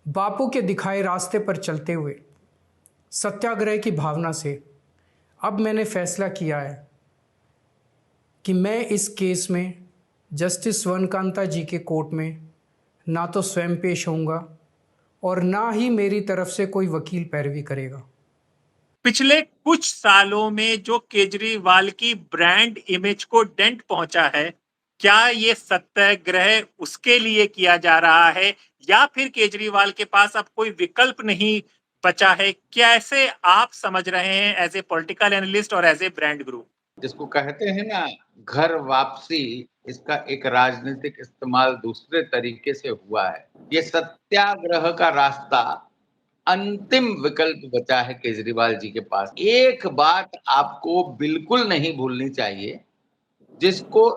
बापू के दिखाए रास्ते पर चलते हुए सत्याग्रह की भावना से अब मैंने फैसला किया है कि मैं इस केस में जस्टिस स्वर्णकांता जी के कोर्ट में ना तो स्वयं पेश होऊंगा और ना ही मेरी तरफ से कोई वकील पैरवी करेगा। पिछले कुछ सालों में जो केजरीवाल की ब्रांड इमेज को डेंट पहुंचा है, क्या ये सत्याग्रह उसके लिए किया जा रहा है या फिर केजरीवाल के पास अब कोई विकल्प नहीं बचा है? कैसे आप समझ रहे हैं एज ए पॉलिटिकल एनालिस्ट और एज ए ब्रांड ग्रुप? जिसको कहते हैं ना घर वापसी, इसका एक राजनीतिक इस्तेमाल दूसरे तरीके से हुआ है। ये सत्याग्रह का रास्ता अंतिम विकल्प बचा है केजरीवाल जी के पास। एक बात आपको बिल्कुल नहीं भूलनी चाहिए, जिसको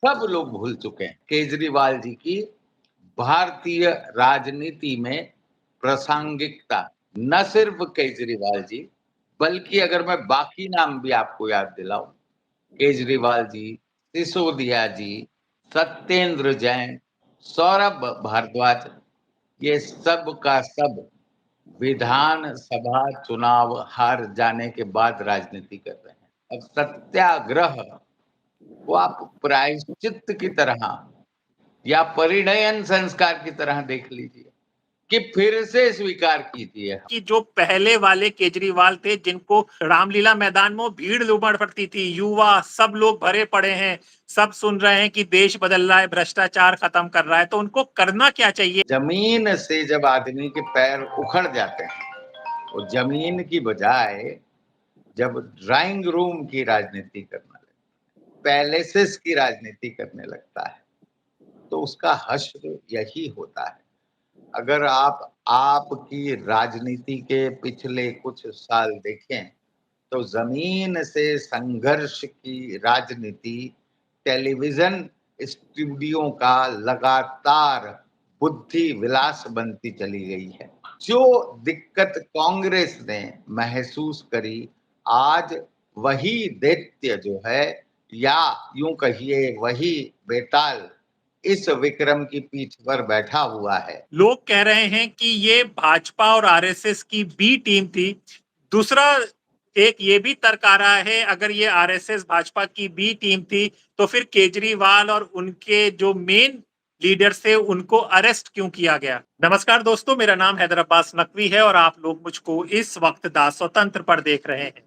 सब लोग भूल चुके हैं। केजरीवाल जी की भारतीय राजनीति में प्रासंगिकता। न सिर्फ केजरीवाल जी, बल्कि अगर मैं बाकी नाम भी आपको याद दिलाऊं, केजरीवाल जी, सिसोदिया जी, सत्येंद्र जैन, सौरभ भारद्वाज, ये सब का सब विधानसभा चुनाव हार जाने के बाद राजनीति कर रहे हैं। अब सत्याग्रह को आप प्रायश्चित की तरह या परिणयन संस्कार की तरह देख लीजिए कि फिर से स्वीकार कीजिए। कि जो पहले वाले केजरीवाल थे, जिनको रामलीला मैदान में भीड़ उमड़ पड़ती थी, युवा सब लोग भरे पड़े हैं, सब सुन रहे हैं कि देश बदल रहा है, भ्रष्टाचार खत्म कर रहा है, तो उनको करना क्या चाहिए? जमीन से जब आदमी के पैर उखड़ जाते हैं तो जमीन की बजाय जब ड्राइंग रूम की राजनीति करने लगता है, पैलेसेस की राजनीति करने लगता है, तो उसका हश्र यही होता है। अगर आप आपकी राजनीति के पिछले कुछ साल देखें तो जमीन से संघर्ष की राजनीति टेलीविजन स्टूडियो का लगातार बुद्धि विलास बनती चली गई है। जो दिक्कत कांग्रेस ने महसूस करी, आज वही दैत्य जो है, या यूं कहिए वही बेताल इस विक्रम की पीठ पर बैठा हुआ है। लोग कह रहे हैं कि ये भाजपा और आरएसएस की बी टीम थी। दूसरा एक ये भी तर्क आ रहा है, अगर ये आरएसएस भाजपा की बी टीम थी तो फिर केजरीवाल और उनके जो मेन लीडर्स थे उनको अरेस्ट क्यों किया गया? नमस्कार दोस्तों, मेरा नाम हैदर अब्बास नकवी है और आप लोग मुझको इस वक्त दा स्वतंत्र पर देख रहे हैं।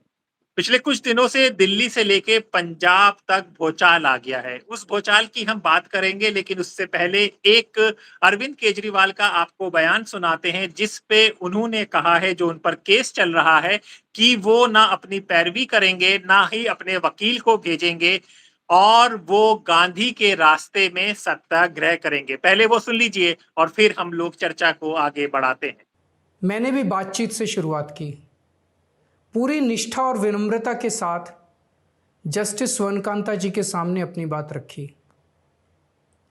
पिछले कुछ दिनों से दिल्ली से लेके पंजाब तक भूचाल आ गया है। उस भूचाल की हम बात करेंगे, लेकिन उससे पहले एक अरविंद केजरीवाल का आपको बयान सुनाते हैं, जिस पे उन्होंने कहा है, जो उन पर केस चल रहा है, कि वो ना अपनी पैरवी करेंगे, ना ही अपने वकील को भेजेंगे और वो गांधी के रास्ते में सत्याग्रह करेंगे। पहले वो सुन लीजिए और फिर हम लोग चर्चा को आगे बढ़ाते हैं। मैंने भी बातचीत से शुरुआत की, पूरी निष्ठा और विनम्रता के साथ जस्टिस स्वर्णकांता जी के सामने अपनी बात रखी,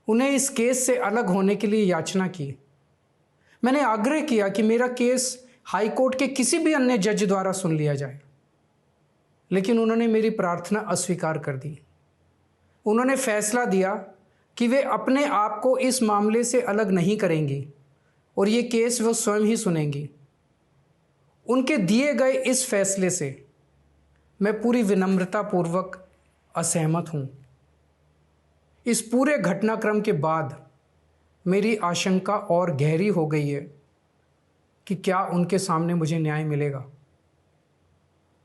उन्हें इस केस से अलग होने के लिए याचना की। मैंने आग्रह किया कि मेरा केस हाईकोर्ट के किसी भी अन्य जज द्वारा सुन लिया जाए, लेकिन उन्होंने मेरी प्रार्थना अस्वीकार कर दी। उन्होंने फैसला दिया कि वे अपने आप को इस मामले से अलग नहीं करेंगी और ये केस वो स्वयं ही सुनेंगी। उनके दिए गए इस फैसले से मैं पूरी विनम्रता पूर्वक असहमत हूँ। इस पूरे घटनाक्रम के बाद मेरी आशंका और गहरी हो गई है कि क्या उनके सामने मुझे न्याय मिलेगा।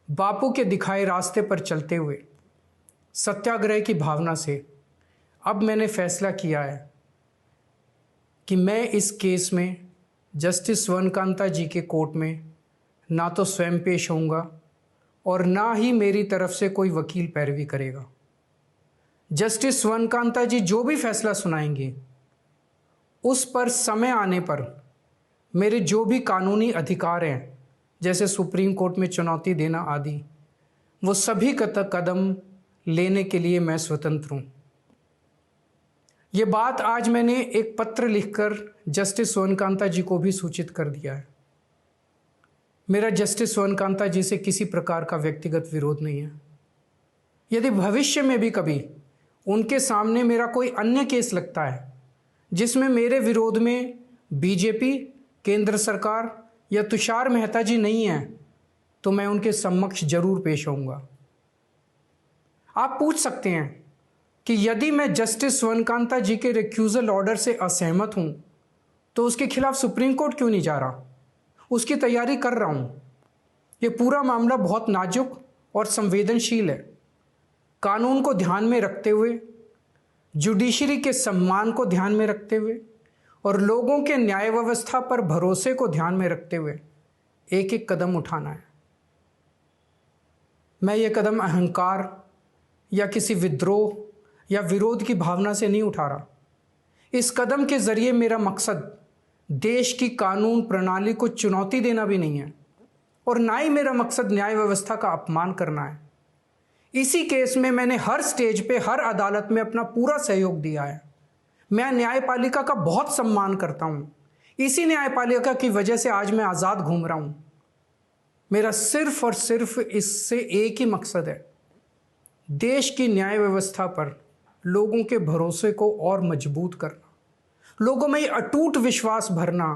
बापू के दिखाए रास्ते पर चलते हुए सत्याग्रह की भावना से अब मैंने फैसला किया है कि मैं इस केस में जस्टिस स्वर्णकांता जी के कोर्ट में ना तो स्वयं पेश होऊंगा और ना ही मेरी तरफ से कोई वकील पैरवी करेगा। जस्टिस स्वर्णकांता जी जो भी फैसला सुनाएंगे, उस पर समय आने पर मेरे जो भी कानूनी अधिकार हैं, जैसे सुप्रीम कोर्ट में चुनौती देना आदि, वो सभी कदम लेने के लिए मैं स्वतंत्र हूँ। ये बात आज मैंने एक पत्र लिखकर जस्टिस स्वर्णकांता जी को भी सूचित कर दिया है। मेरा जस्टिस स्वर्णकांता जी से किसी प्रकार का व्यक्तिगत विरोध नहीं है। यदि भविष्य में भी कभी उनके सामने मेरा कोई अन्य केस लगता है जिसमें मेरे विरोध में बीजेपी केंद्र सरकार या तुषार मेहता जी नहीं हैं तो मैं उनके समक्ष जरूर पेश होऊंगा। आप पूछ सकते हैं कि यदि मैं जस्टिस स्वर्णकांता जी के रिक्यूजल ऑर्डर से असहमत हूं तो उसके खिलाफ सुप्रीम कोर्ट क्यों नहीं जा रहा? उसकी तैयारी कर रहा हूं। ये पूरा मामला बहुत नाजुक और संवेदनशील है। कानून को ध्यान में रखते हुए, जुडिशरी के सम्मान को ध्यान में रखते हुए और लोगों के न्याय व्यवस्था पर भरोसे को ध्यान में रखते हुए एक एक कदम उठाना है। मैं ये कदम अहंकार या किसी विद्रोह या विरोध की भावना से नहीं उठा रहा। इस कदम के जरिए मेरा मकसद देश की कानून प्रणाली को चुनौती देना भी नहीं है और ना ही मेरा मकसद न्याय व्यवस्था का अपमान करना है। इसी केस में मैंने हर स्टेज पे, हर अदालत में अपना पूरा सहयोग दिया है। मैं न्यायपालिका का बहुत सम्मान करता हूँ। इसी न्यायपालिका की वजह से आज मैं आज़ाद घूम रहा हूँ। मेरा सिर्फ और सिर्फ इससे एक ही मकसद है, देश की न्याय व्यवस्था पर लोगों के भरोसे को और मजबूत करना, लोगों में ये अटूट विश्वास भरना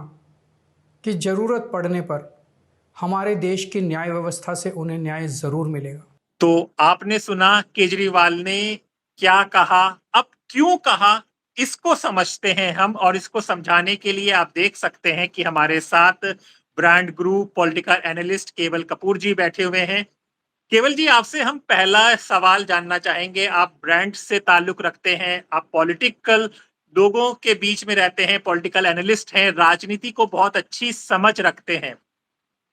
कि ज़रूरत पड़ने पर हमारे देश की न्याय व्यवस्था से उन्हें न्याय ज़रूर मिलेगा। तो आपने सुना केजरीवाल ने क्या कहा, अब क्यों कहा, इसको समझते हैं हम, और इसको समझाने के लिए आप देख सकते हैं कि हमारे साथ ब्रांड ग्रुप पॉलिटिकल एनालिस्ट केवल कपूर जी बैठे हुए हैं। केवल जी, आपसे हम पहला सवाल जानना चाहेंगे। आप ब्रांड से ताल्लुक रखते हैं, आप पॉलिटिकल लोगों के बीच में रहते हैं, पॉलिटिकल एनालिस्ट हैं, राजनीति को बहुत अच्छी समझ रखते हैं।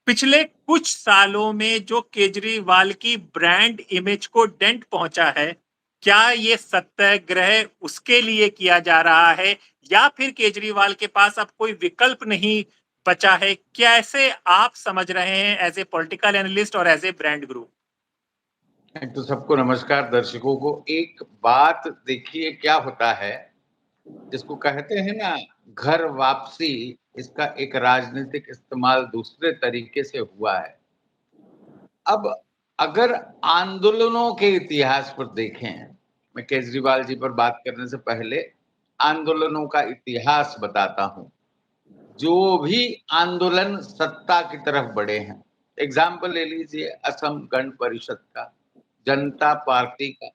पिछले कुछ सालों में जो केजरीवाल की ब्रांड इमेज को डेंट पहुंचा है, क्या ये सत्याग्रह उसके लिए किया जा रहा है या फिर केजरीवाल के पास अब कोई विकल्प नहीं बचा है? कैसे आप समझ रहे हैं एज ए पॉलिटिकल एनालिस्ट और एज ए ब्रांड ग्रुप? तो सबको नमस्कार, दर्शकों को एक बात देखिए, क्या होता है, जिसको कहते हैं ना घर वापसी, इसका एक राजनीतिक इस्तेमाल दूसरे तरीके से हुआ है। अब अगर आंदोलनों के इतिहास पर देखें, मैं केजरीवाल जी पर बात करने से पहले आंदोलनों का इतिहास बताता हूं। जो भी आंदोलन सत्ता की तरफ बढ़े हैं, एग्जाम्पल ले लीजिए असम गण परिषद का, जनता पार्टी का।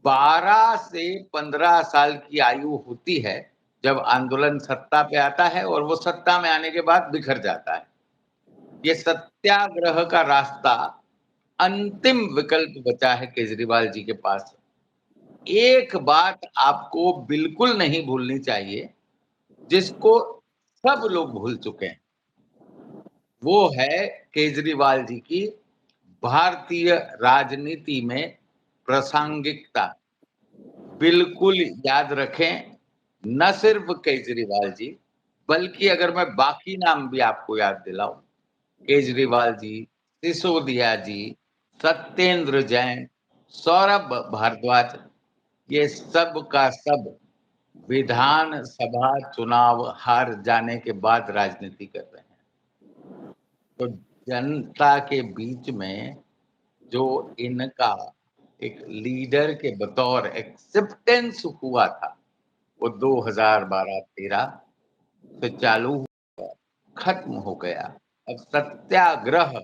12 से 15 साल की आयु होती है जब आंदोलन सत्ता पे आता है और वो सत्ता में आने के बाद बिखर जाता है। ये सत्याग्रह का रास्ता अंतिम विकल्प बचा है केजरीवाल जी के पास। एक बात आपको बिल्कुल नहीं भूलनी चाहिए, जिसको सब लोग भूल चुके हैं, वो है केजरीवाल जी की भारतीय राजनीति में प्रासंगिकता। बिल्कुल याद रखें, न सिर्फ केजरीवाल जी, बल्कि अगर मैं बाकी नाम भी आपको याद दिलाऊं, केजरीवाल जी, सिसोदिया जी, सत्येंद्र जैन, सौरभ भारद्वाज, ये सब का सब विधानसभा चुनाव हार जाने के बाद राजनीति कर रहे हैं। तो जनता के बीच में जो इनका एक लीडर के बतौर एक्सेप्टेंस हुआ था, वो 2012-13 से चालू हुआ, खत्म हो गया। अब सत्याग्रह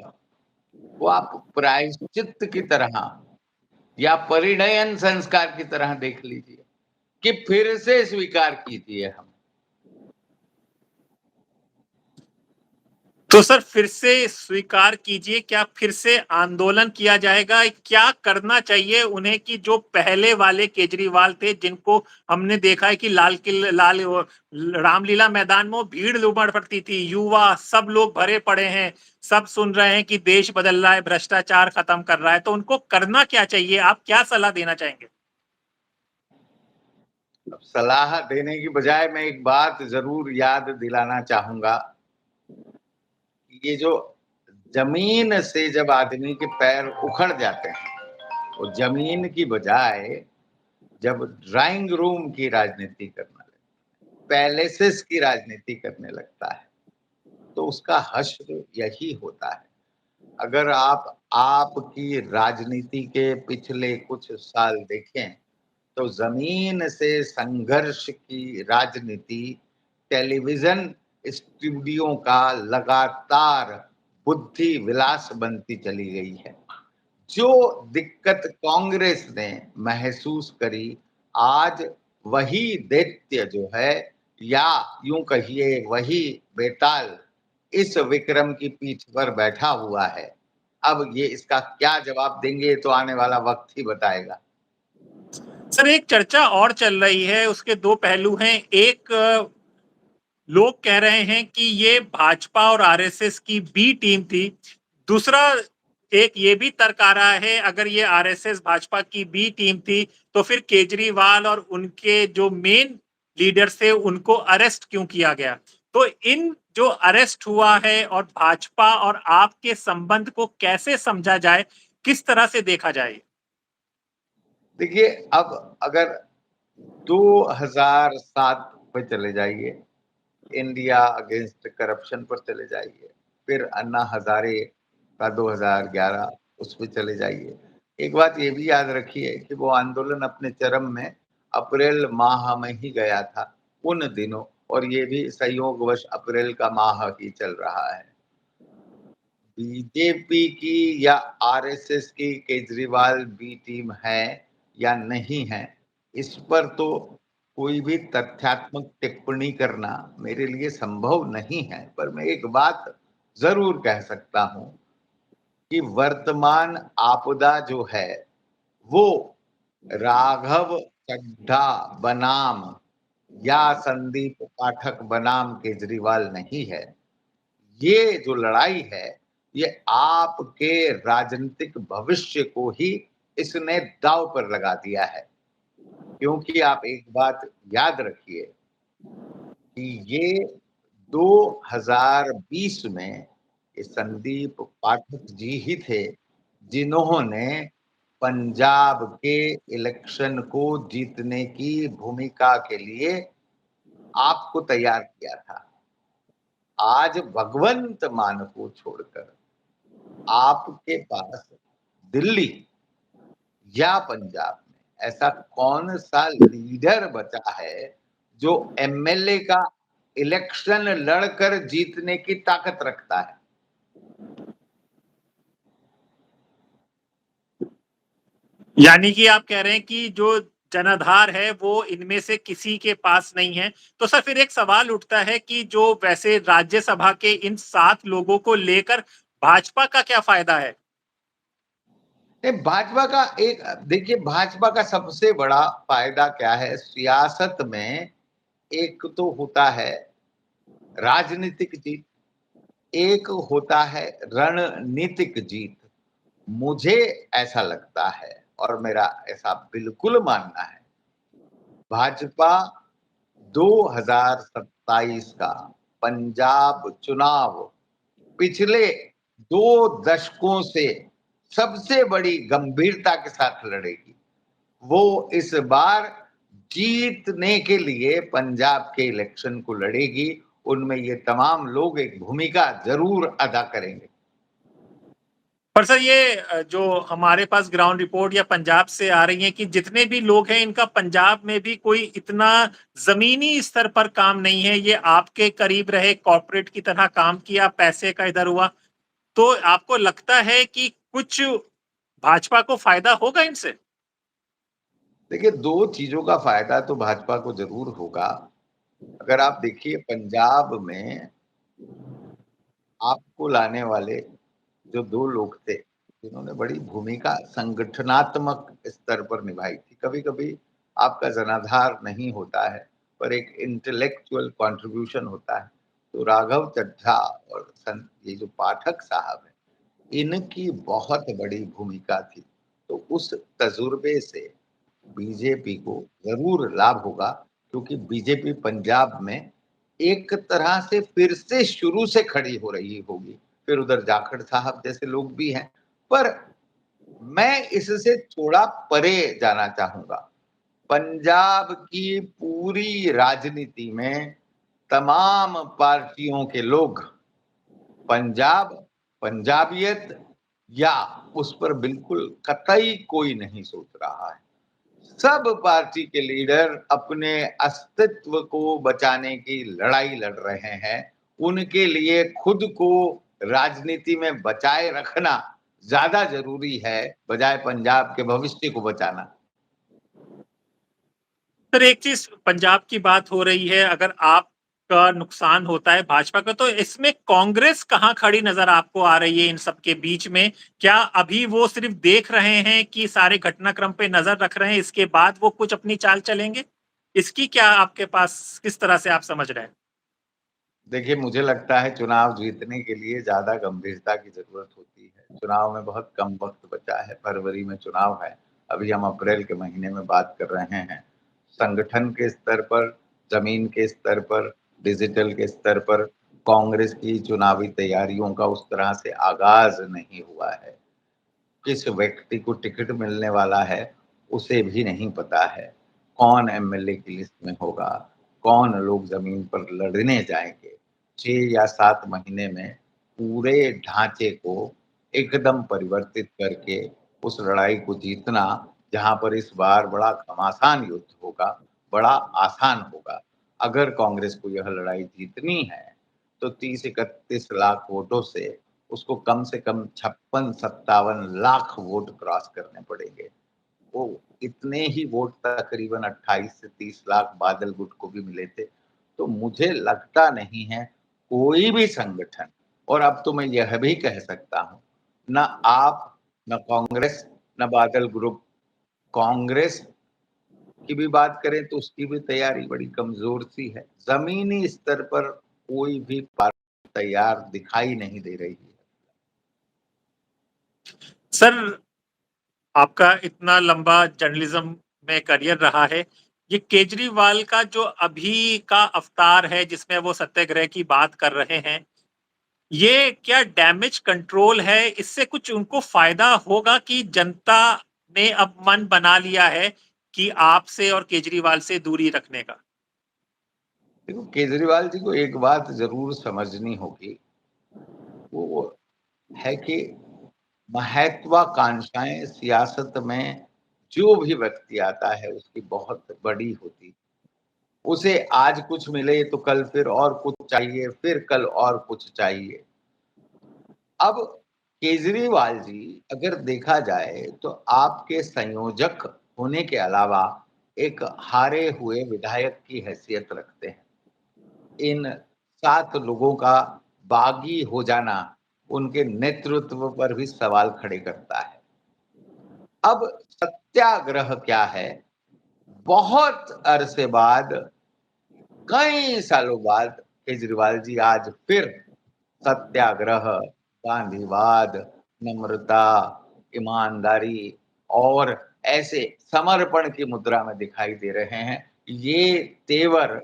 वो आप प्रायश्चित की तरह या परिणयन संस्कार की तरह देख लीजिए कि फिर से स्वीकार कीजिए हम। तो सर, फिर से स्वीकार कीजिए, क्या फिर से आंदोलन किया जाएगा? क्या करना चाहिए उन्हें कि जो पहले वाले केजरीवाल थे, जिनको हमने देखा है कि रामलीला मैदान में भीड़ उमड़ पड़ती थी, युवा सब लोग भरे पड़े हैं, सब सुन रहे हैं कि देश बदल रहा है, भ्रष्टाचार खत्म कर रहा है, तो उनको करना क्या चाहिए? आप क्या सलाह देना चाहेंगे? अब सलाह देने की बजाय मैं एक बात जरूर याद दिलाना चाहूंगा, ये जो जमीन से जब आदमी के पैर उखड़ जाते हैं, वो जमीन की बजाय जब ड्राइंग रूम की राजनीति करने लगता है, पैलेसेस की राजनीति करने लगता है, तो उसका हश्र यही होता है। अगर आप आपकी राजनीति के पिछले कुछ साल देखें, तो जमीन से संघर्ष की राजनीति टेलीविजन स्टूडियो का लगातार बुद्धि विलास बनती चली गई है। जो दिक्कत कांग्रेस ने महसूस करी, आज वही दैत्य जो है, या यूं कहिए वही बेताल इस विक्रम की पीठ पर बैठा हुआ है। अब ये इसका क्या जवाब देंगे तो आने वाला वक्त ही बताएगा। सर, एक चर्चा और चल रही है, उसके दो पहलू हैं। एक, लोग कह रहे हैं कि ये भाजपा और आरएसएस की बी टीम थी। दूसरा, एक ये भी तर्क आ रहा है, अगर ये आरएसएस भाजपा की बी टीम थी तो फिर केजरीवाल और उनके जो मेन लीडर्स थे उनको अरेस्ट क्यों किया गया? तो इन जो अरेस्ट हुआ है और भाजपा और आप के संबंध को कैसे समझा जाए, किस तरह से देखा जाए? देखिए, अब अगर 2007 पे चले जाइए, इंडिया अगेंस्ट करप्शन पर चले जाइए, फिर अन्ना हजारे का 2011 उस पर चले जाइए। एक बात ये भी याद रखिए कि वो आंदोलन अपने चरम में अप्रैल माह में ही गया था उन दिनों, और ये भी संयोगवश अप्रैल का माह ही चल रहा है। बीजेपी की या आरएसएस की केजरीवाल बी टीम है या नहीं है, इस पर तो कोई भी तथ्यात्मक टिप्पणी करना मेरे लिए संभव नहीं है। पर मैं एक बात जरूर कह सकता हूं कि वर्तमान आपदा जो है वो राघव चड्ढा बनाम या संदीप पाठक बनाम केजरीवाल नहीं है। ये जो लड़ाई है, ये आपके राजनीतिक भविष्य को ही इसने दांव पर लगा दिया है। क्योंकि आप एक बात याद रखिए कि ये 2020 में ये संदीप पाठक जी ही थे जिन्होंने पंजाब के इलेक्शन को जीतने की भूमिका के लिए आपको तैयार किया था। आज भगवंत मान को छोड़कर आपके पास दिल्ली या पंजाब में ऐसा कौन सा लीडर बचा है जो एमएलए का इलेक्शन लड़कर जीतने की ताकत रखता है? यानी कि आप कह रहे हैं कि जो जनाधार है वो इनमें से किसी के पास नहीं है। तो सर, फिर एक सवाल उठता है कि जो वैसे राज्यसभा के इन 7 लोगों को लेकर भाजपा का क्या फायदा है? भाजपा का एक, देखिए, भाजपा का सबसे बड़ा फायदा क्या है सियासत में? एक तो होता है राजनीतिक जीत, एक होता है रणनीतिक जीत। मुझे ऐसा लगता है और मेरा ऐसा बिल्कुल मानना है, भाजपा 2027 का पंजाब चुनाव पिछले 2 दशकों से सबसे बड़ी गंभीरता के साथ लड़ेगी। वो इस बार जीतने के लिए पंजाब के इलेक्शन को लड़ेगी। उनमें ये तमाम लोग एक भूमिका जरूर अदा करेंगे। पर सर, ये जो हमारे पास ग्राउंड रिपोर्ट या पंजाब से आ रही है कि जितने भी लोग हैं इनका पंजाब में भी कोई इतना जमीनी स्तर पर काम नहीं है। ये आपके करीब रहे, कॉर्पोरेट की तरह काम किया, पैसे का इधर हुआ। तो आपको लगता है कि कुछ भाजपा को फायदा होगा इनसे? देखिए, 2 चीजों का फायदा तो भाजपा को जरूर होगा। अगर आप देखिए, पंजाब में आपको लाने वाले जो 2 लोग थे जिन्होंने बड़ी भूमिका संगठनात्मक स्तर पर निभाई थी, कभी कभी आपका जनाधार नहीं होता है पर एक इंटेलेक्चुअल कंट्रीब्यूशन होता है, तो राघव चड्ढा और ये जो पाठक साहब है, इनकी बहुत बड़ी भूमिका थी। तो उस तजुर्बे से बीजेपी को जरूर लाभ होगा, क्योंकि बीजेपी पंजाब में एक तरह से फिर से शुरू से खड़ी हो रही होगी। फिर उधर जाखड़ साहब जैसे लोग भी हैं, पर मैं इससे थोड़ा परे जाना चाहूंगा। पंजाब की पूरी राजनीति में तमाम पार्टियों के लोग पंजाब, पंजाबियत या उस पर बिल्कुल कतई कोई नहीं सोच रहा है। सब पार्टी के लीडर अपने अस्तित्व को बचाने की लड़ाई लड़ रहे हैं। उनके लिए खुद को राजनीति में बचाए रखना ज्यादा जरूरी है बजाय पंजाब के भविष्य को बचाना। सर एक चीज पंजाब की बात हो रही है, अगर आपका नुकसान होता है भाजपा का, तो इसमें कांग्रेस कहाँ खड़ी नजर आपको आ रही है इन सब के बीच में? क्या अभी वो सिर्फ देख रहे हैं कि सारे घटनाक्रम पे नजर रख रहे हैं, इसके बाद वो कुछ अपनी चाल चलेंगे? इसकी क्या आपके पास, किस तरह से आप समझ रहे हैं? देखिए, मुझे लगता है चुनाव जीतने के लिए ज्यादा गंभीरता की जरूरत होती है। चुनाव में बहुत कम वक्त बचा है, फरवरी में चुनाव है, अभी हम अप्रैल के महीने में बात कर रहे हैं। संगठन के स्तर पर, जमीन के स्तर पर, डिजिटल के स्तर पर कांग्रेस की चुनावी तैयारियों का उस तरह से आगाज नहीं हुआ है। किस व्यक्ति को टिकट मिलने वाला है उसे भी नहीं पता है। कौन एमएलए की लिस्ट में होगा, कौन लोग जमीन पर लड़ने जाएंगे। 6 या 7 महीने में पूरे ढांचे को एकदम परिवर्तित करके उस लड़ाई को जीतना, जहां पर इस बार बड़ा घमासान युद्ध होगा, बड़ा आसान होगा। अगर कांग्रेस को यह लड़ाई जीतनी है तो 30-31 लाख वोटों से उसको कम से कम 56-57 लाख वोट क्रॉस करने पड़ेंगे। वो इतने ही वोट तकरीबन 28 से 30 लाख बादल गुट को भी मिले थे। तो मुझे लगता नहीं है कोई भी संगठन, और अब तो मैं यह भी कह सकता हूँ, न आप, न कांग्रेस, न बादल ग्रुप, कांग्रेस की भी बात करें तो उसकी भी तैयारी बड़ी कमजोर सी है। जमीनी स्तर पर कोई भी पार्टी तैयार दिखाई नहीं दे रही है। सर आपका इतना लंबा जर्नलिज्म में करियर रहा है, ये केजरीवाल का जो अभी का अवतार है जिसमें वो सत्याग्रह की बात कर रहे हैं, ये क्या डैमेज कंट्रोल है? इससे कुछ उनको फायदा होगा कि जनता ने अब मन बना लिया है कि आपसे और केजरीवाल से दूरी रखने का? देखो, केजरीवाल जी को एक बात जरूर समझनी होगी, वो है कि महत्वाकांक्षाएं सियासत में जो भी व्यक्ति आता है उसकी बहुत बड़ी होती। उसे आज कुछ मिले तो कल फिर और कुछ चाहिए, फिर कल और कुछ चाहिए। अब केजरीवाल जी अगर देखा जाए तो आपके संयोजक होने के अलावा एक हारे हुए विधायक की हैसियत रखते हैं। इन 7 लोगों का बागी हो जाना उनके नेतृत्व पर भी सवाल खड़े करता है। अब सत्याग्रह क्या है? बहुत अरसे बाद, कई सालों बाद केजरीवाल जी आज फिर सत्याग्रह, गांधीवाद, नम्रता, ईमानदारी और ऐसे समर्पण की मुद्रा में दिखाई दे रहे हैं। ये तेवर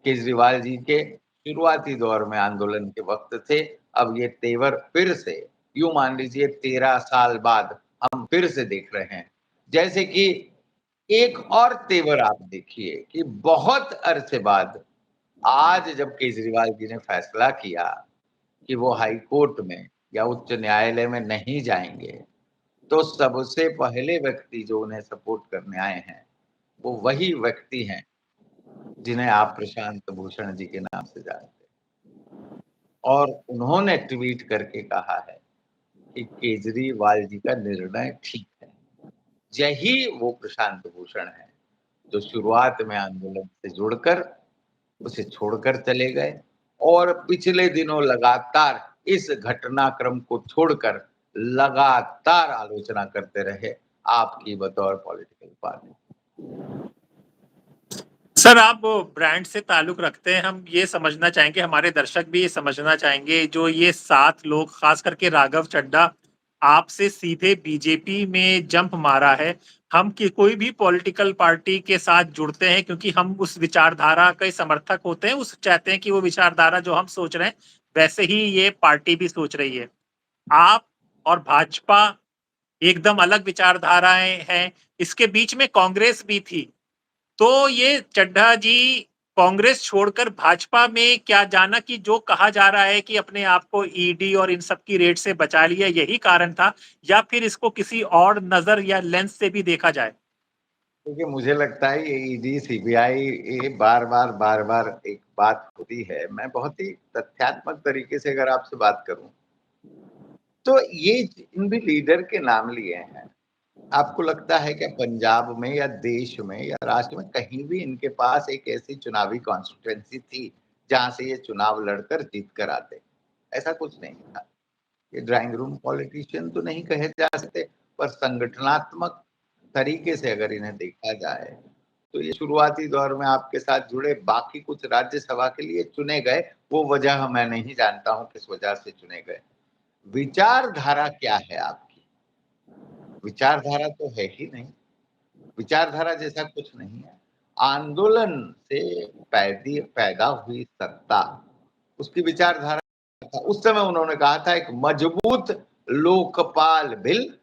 केजरीवाल जी के शुरुआती दौर में आंदोलन के वक्त थे। अब ये तेवर फिर से, यूं मान लीजिए 13 साल बाद हम फिर से देख रहे हैं। जैसे कि एक और तेवर आप देखिए कि बहुत अरसे बाद आज जब केजरीवाल जी ने फैसला किया कि वो हाई कोर्ट में या उच्च न्यायालय में नहीं जाएंगे, तो सबसे पहले व्यक्ति जो उन्हें सपोर्ट करने आए हैं वो वही व्यक्ति हैं जिन्हें आप प्रशांत भूषण जी के नाम से जानते हैं। और उन्होंने ट्वीट करके कहा है कि केजरीवाल जी का निर्णय ठीक है। यही वो प्रशांत भूषण है जो शुरुआत में आंदोलन से जुड़कर उसे छोड़कर चले गए और पिछले दिनों लगातार इस घटनाक्रम को छोड़कर लगातार आलोचना करते रहे आपकी बतौर पॉलिटिकल पार्टी। सर आप ब्रांड से ताल्लुक रखते हैं, हम ये समझना चाहेंगे, हमारे दर्शक भी ये समझना चाहेंगे, जो ये 7 लोग खास करके राघव चड्ढा आपसे सीधे बीजेपी में जंप मारा है, हम कि कोई भी पॉलिटिकल पार्टी के साथ जुड़ते हैं क्योंकि हम उस विचारधारा के समर्थक होते हैं, उस चाहते हैं कि वो विचारधारा जो हम सोच रहे हैं वैसे ही ये पार्टी भी सोच रही है। आप और भाजपा एकदम अलग विचारधाराएं हैं, इसके बीच में कांग्रेस भी थी। तो ये चड्ढा जी कांग्रेस छोड़कर भाजपा में क्या जाना, कि जो कहा जा रहा है कि अपने आप को ईडी और इन सब की रेड से बचा लिया, यही कारण था, या फिर इसको किसी और नजर या लेंस से भी देखा जाए? क्योंकि मुझे लगता है ये ईडी सीबीआई ये बार बार एक बात होती है। मैं बहुत ही तथ्यात्मक तरीके से अगर आपसे बात करूं तो ये इन भी लीडर के नाम लिए हैं। आपको लगता है कि पंजाब में या देश में या राष्ट्र में कहीं भी इनके पास एक ऐसी चुनावी कॉन्स्टिट्यूएंसी थी जहां से ये चुनाव लड़कर जीत कर आते? ऐसा कुछ नहीं था। ये ड्राइंग रूम पॉलिटिशियन तो नहीं कहे जा सकते, पर संगठनात्मक तरीके से अगर इन्हें देखा जाए तो ये शुरुआती दौर में आपके साथ जुड़े बाकी कुछ राज्यसभा के लिए चुने गए। वो वजह मैं नहीं जानता हूं किस वजह से चुने गए। विचारधारा क्या है आपकी? विचारधारा तो है ही नहीं। विचारधारा जैसा कुछ नहीं है। आंदोलन से पैदा हुई सत्ता, उसकी विचारधारा था। उस समय उन्होंने कहा था एक मजबूत लोकपाल बिल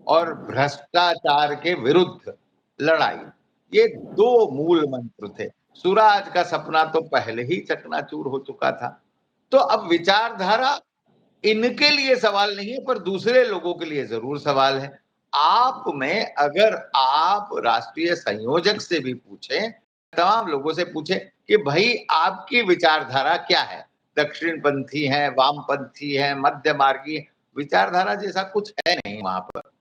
और भ्रष्टाचार के विरुद्ध लड़ाई। ये दो मूल मंत्र थे। स्वराज का सपना तो पहले ही चकनाचूर हो चुका था। तो अब विचारधारा इनके लिए सवाल नहीं है, पर दूसरे लोगों के लिए जरूर सवाल है। आप में अगर आप राष्ट्रीय संयोजक से भी पूछें, तमाम लोगों से पूछें कि भाई आपकी विचारधारा क्या है? दक्षिणपंथी है, वामपंथी है, मध्य मार्गी, विचारधारा जैसा कुछ है नहीं वहां पर।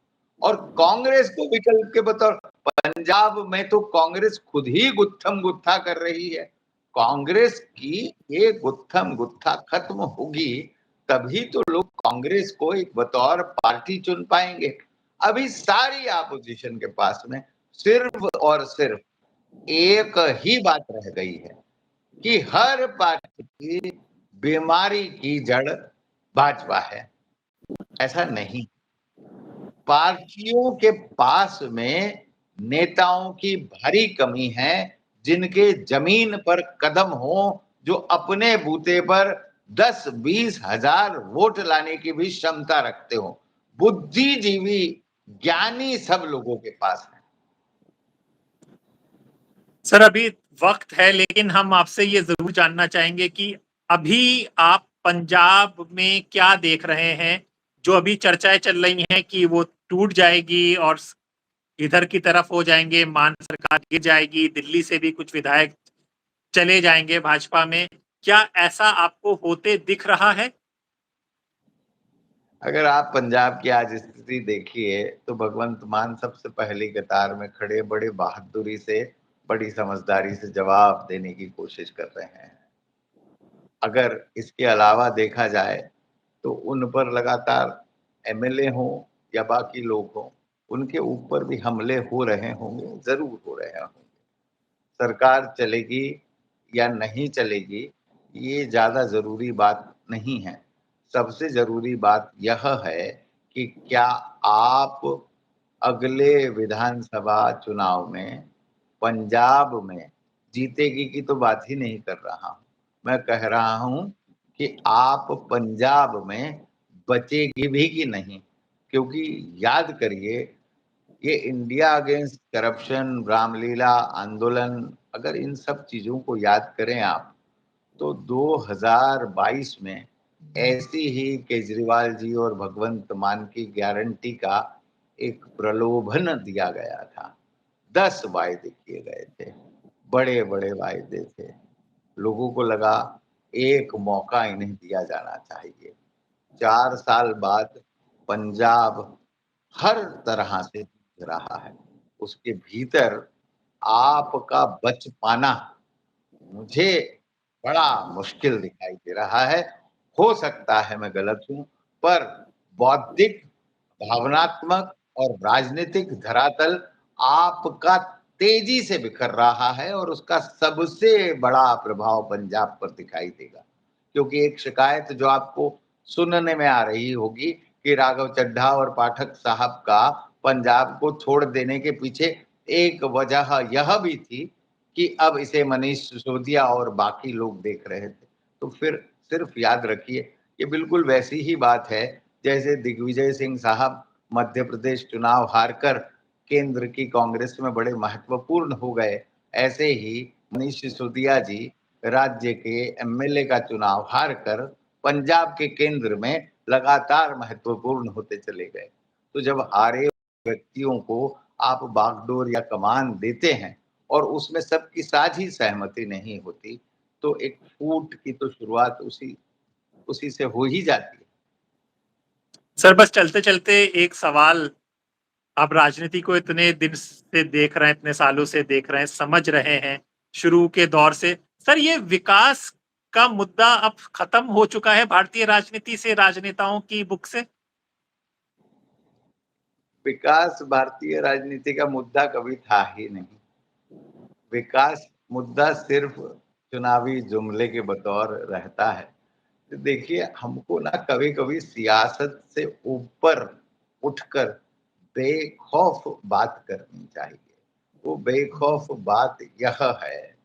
और कांग्रेस को विकल्प के बतौर पंजाब में तो कांग्रेस खुद ही गुत्थम गुत्था कर रही है। कांग्रेस की ये गुत्थम गुत्था खत्म होगी तभी तो लोग कांग्रेस को एक बतौर पार्टी चुन पाएंगे। अभी सारी अपोजिशन के पास में सिर्फ और सिर्फ एक ही बात रह गई है कि हर पार्टी की बीमारी की जड़ भाजपा है। ऐसा नहीं। पार्टियों के पास में नेताओं की भारी कमी है जिनके जमीन पर कदम हो, जो अपने बूते पर 10-20 हजार वोट लाने की भी क्षमता रखते हो। बुद्धिजीवी ज्ञानी सब लोगों के पास है। सर अभी वक्त है, लेकिन हम आपसे ये जरूर जानना चाहेंगे कि अभी आप पंजाब में क्या देख रहे हैं? जो अभी चर्चाएं चल रही हैं कि वो टूट जाएगी और इधर की तरफ हो जाएंगे, मान सरकार गिर जाएगी, दिल्ली से भी कुछ विधायक चले जाएंगे भाजपा में, क्या ऐसा आपको होते दिख रहा है? अगर आप पंजाब की आज स्थिति देखिए तो भगवंत मान सबसे पहली कतार में खड़े बड़े बहादुरी से, बड़ी समझदारी से जवाब देने की कोशिश कर रहे हैं। अगर इसके अलावा देखा जाए तो उन पर लगातार एमएलए हो या बाकी लोग हों, उनके ऊपर भी हमले हो रहे होंगे, जरूर हो रहे होंगे। सरकार चलेगी या नहीं चलेगी ये ज्यादा जरूरी बात नहीं है। सबसे जरूरी बात यह है कि क्या आप अगले विधानसभा चुनाव में पंजाब में जीतेगी की तो बात ही नहीं कर रहा हूं। मैं कह रहा हूं कि आप पंजाब में बचेगी भी कि नहीं। क्योंकि याद करिए, ये इंडिया अगेंस्ट करप्शन, रामलीला आंदोलन, अगर इन सब चीजों को याद करें आप तो 2022 में ऐसी ही केजरीवाल जी और भगवंत मान की गारंटी का एक प्रलोभन दिया गया था। 10 वायदे किए गए थे, बड़े बड़े वायदे थे। लोगों को लगा एक मौका इन्हें दिया जाना चाहिए। 4 साल बाद पंजाब हर तरह से जीत रहा है। उसके भीतर आपका बच पाना मुझे बड़ा मुश्किल दिखाई दे रहा है। हो सकता है मैं गलत हूं, पर बौद्धिक, भावनात्मक और राजनीतिक धरातल आपका तेजी से बिखर रहा है और उसका सबसे बड़ा प्रभाव पंजाब पर दिखाई देगा। क्योंकि एक शिकायत जो आपको सुनने में आ रही होगी कि राघव चड्ढा और पाठक साहब का पंजाब को छोड़ देने के पीछे एक वजह यह भी थी कि अब इसे मनीष सिसोदिया और बाकी लोग देख रहे थे। तो फिर सिर्फ याद रखिए, ये बिल्कुल वैसी ही बात है जैसे दिग्विजय सिंह साहब मध्य प्रदेश चुनाव हारकर केंद्र की कांग्रेस में बड़े महत्वपूर्ण हो गए। ऐसे ही मनीष सिसोदिया जी राज्य के एमएलए का चुनाव हारकर पंजाब के केंद्र में लगातार महत्वपूर्ण होते चले गए। तो जब हारे व्यक्तियों को आप बागडोर या कमान देते हैं और उसमें सबकी साझी सहमति नहीं होती, तो एक फूट की तो शुरुआत उसी से हो ही जाती है। सर बस चलते-चलते एक सवाल, आप राजनीति को इतने दिन से देख रहे हैं, इतने सालों से देख रहे हैं, समझ रहे हैं, शुरू के दौर से। सर ये विकास का मुद्दा अब खत्म हो चुका है भारतीय राजनीति से, राजनेताओं की बुक से? विकास भारतीय राजनीति का मुद्दा कभी था ही नहीं। विकास मुद्दा सिर्फ चुनावी जुमले के बतौर रहता है। तो देखिए, हमको ना कभी-कभी सियासत से ऊपर उठकर बेखौफ बात करनी चाहिए। वो बेखौफ बात यह है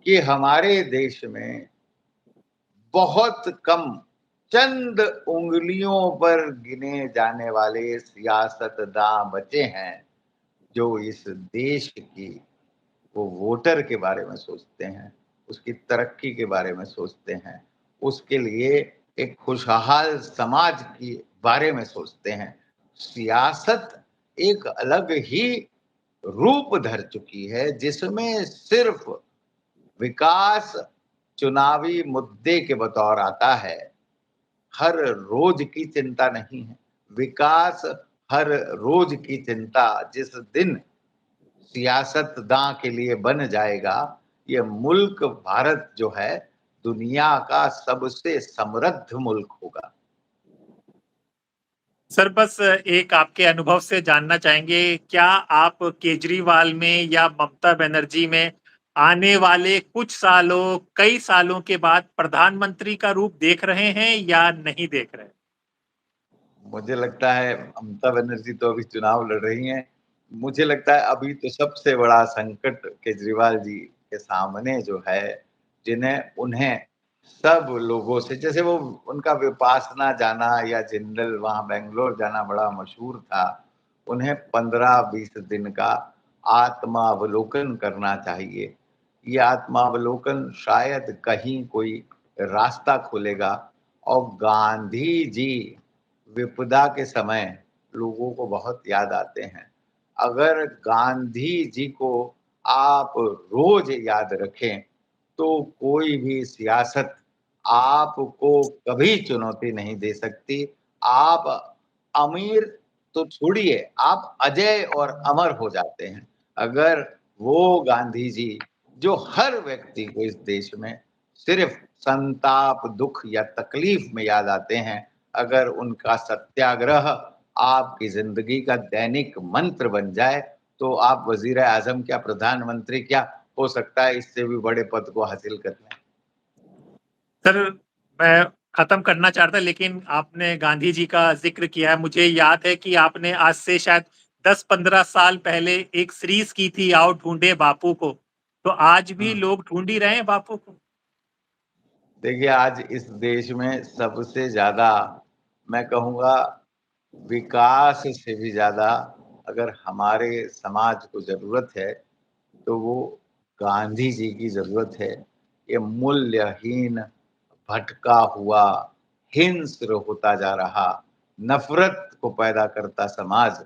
कि हमारे देश में बहुत कम, चंद उंगलियों पर गिने जाने वाले सियासतदां बचे हैं, जो इस देश की वो वोटर के बारे में सोचते हैं, उसकी तरक्की के बारे में सोचते हैं, उसके लिए एक खुशहाल समाज के बारे में सोचते हैं। सियासत एक अलग ही रूप धर चुकी है, जिसमें सिर्फ विकास चुनावी मुद्दे के बतौर आता है। हर रोज की चिंता नहीं है। विकास हर रोज की चिंता जिस दिन सियासतदां के लिए बन जाएगा, ये मुल्क भारत जो है, दुनिया का सबसे समृद्ध मुल्क होगा। सर बस एक आपके अनुभव से जानना चाहेंगे, क्या आप केजरीवाल में या ममता बनर्जी में आने वाले कुछ सालों, कई सालों के बाद प्रधानमंत्री का रूप देख रहे हैं या नहीं देख रहे हैं? मुझे लगता है ममता बनर्जी तो अभी चुनाव लड़ रही हैं। मुझे लगता है अभी तो सबसे बड़ा संकट केजरीवाल जी के सामने जो है, जिन्हें उन्हें सब लोगों से, जैसे वो उनका विपासना जाना या जिंदल वहाँ बैंगलोर जाना बड़ा मशहूर था, उन्हें 15-20 दिन का आत्मावलोकन करना चाहिए। ये आत्मावलोकन शायद कहीं कोई रास्ता खोलेगा और गांधी जी विपदा के समय लोगों को बहुत याद आते हैं। अगर गांधी जी को आप रोज याद रखें, तो कोई भी सियासत आपको कभी चुनौती नहीं दे सकती। आप अमीर तो छोड़िए, आप अजय और अमर हो जाते हैं। अगर वो गांधी जी, जो हर व्यक्ति को इस देश में सिर्फ संताप, दुख या तकलीफ में याद आते हैं, अगर उनका सत्याग्रह आपकी ज़िंदगी का दैनिक मंत्र बन जाए, तो आप वज़ीर-ए-आज़म क्या, प्रधानमंत्री क्या, हो सकता है इससे भी बड़े पद को हासिल कर लें। सर, मैं खत्म करना चाहता लेकिन आपने गांधी जी का ज़िक्र किया है। मुझे याद है कि आपने आज से शायद 10-15 साल पहले एक सीरीज़ की थी, आओ ढूँढे बापू को। तो आज भी लोग ढूँढ ही रहे हैं बापू को। देखिए, आज इस देश में सबसे ज़्यादा, मैं कहूँगा, विकास से भी ज़्यादा अगर हमारे समाज को ज़रूरत है, तो वो गांधी जी की ज़रूरत है। ये मूल्यहीन, भटका हुआ, हिंस्र होता जा रहा, नफ़रत को पैदा करता समाज,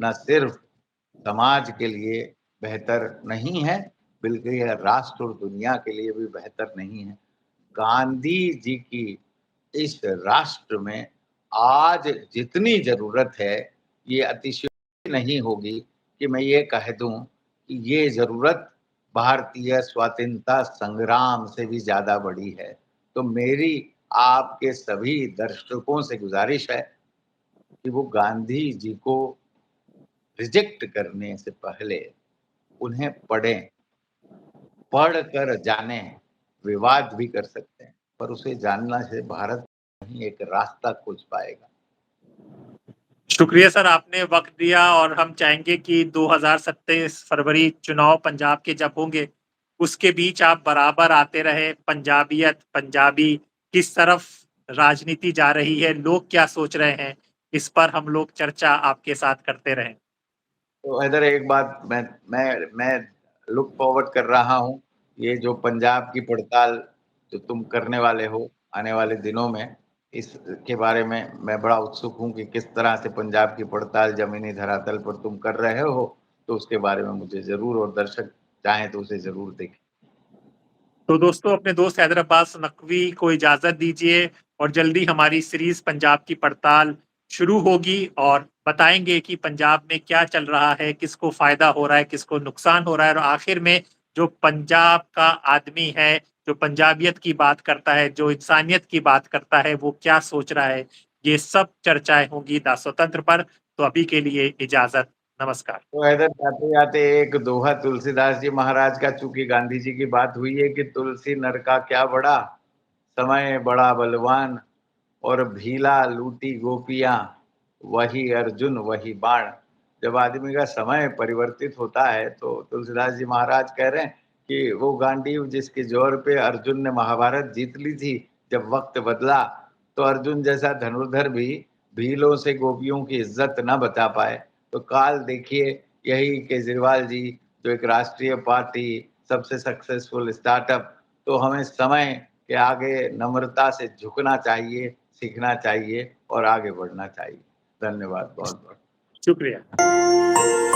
ना सिर्फ़ समाज के लिए बेहतर नहीं है, बल्कि यह राष्ट्र और दुनिया के लिए भी बेहतर नहीं है। गांधी जी की इस राष्ट्र में आज जितनी ज़रूरत है, ये अतिशयोक्ति नहीं होगी कि मैं ये कह दूँ कि ये ज़रूरत भारतीय स्वाधीनता संग्राम से भी ज़्यादा बड़ी है। तो मेरी आपके सभी दर्शकों से गुज़ारिश है कि वो गांधी जी को रिजेक्ट करने से पहले उन्हें पढ़ें, पढ़कर जानें। विवाद भी कर सकते हैं, पर उसे जानना से भारत कहीं एक रास्ता खोज पाएगा। शुक्रिया सर, आपने वक़्त दिया और हम चाहेंगे कि 2027 फरवरी चुनाव पंजाब के जब होंगे, उसके बीच आप बराबर आते रहें। पंजाबियत, पंजाबी किस तरफ राजनीति जा रही है, लोग क्या सोच रहे हैं, इस पर हम लोग चर्चा आपके साथ करते रहें। तो इधर एक बात मैं लुक फॉरवर्ड कर रहा हूँ, ये जो पंजाब की पड़ताल जो तुम करने वाले हो आने वाले दिनों में, इसके बारे में मैं बड़ा उत्सुक हूँ कि किस तरह से पंजाब की पड़ताल ज़मीनी धरातल पर तुम कर रहे हो, तो उसके बारे में मुझे ज़रूर और दर्शक चाहें तो उसे ज़रूर देखें। तो दोस्तों अपने दोस्त हैदर अब्बास नकवी को इजाजत दीजिए और जल्दी हमारी सीरीज पंजाब की पड़ताल शुरू होगी और बताएंगे कि पंजाब में क्या चल रहा है, किसको फायदा हो रहा है, किसको नुकसान हो रहा है और आखिर में जो पंजाब का आदमी है, जो पंजाबियत की बात करता है, जो इंसानियत की बात करता है, वो क्या सोच रहा है। ये सब चर्चाएं होंगी दा स्वतंत्र पर। तो अभी के लिए इजाजत, नमस्कार। तो इधर जाते-जाते एक दोहा तुलसीदास जी महाराज का, चूँकि गांधी जी की बात हुई है कि तुलसी नर का क्या बड़ा, समय बड़ा बलवान और भीला लूटी गोपियाँ, वही अर्जुन वही बाण। जब आदमी का समय परिवर्तित होता है तो तुलसीदास जी महाराज कह रहे हैं कि वो गांडीव जिसके जोर पे अर्जुन ने महाभारत जीत ली थी, जब वक़्त बदला तो अर्जुन जैसा धनुर्धर भी भीलों से गोपियों की इज़्ज़त ना बचा पाए। तो काल देखिए, यही केजरीवाल जी जो एक राष्ट्रीय पार्टी, सबसे सक्सेसफुल स्टार्टअप, तो हमें समय के आगे नम्रता से झुकना चाहिए, सीखना चाहिए और आगे बढ़ना चाहिए। धन्यवाद बहुत-बहुत। शुक्रिया।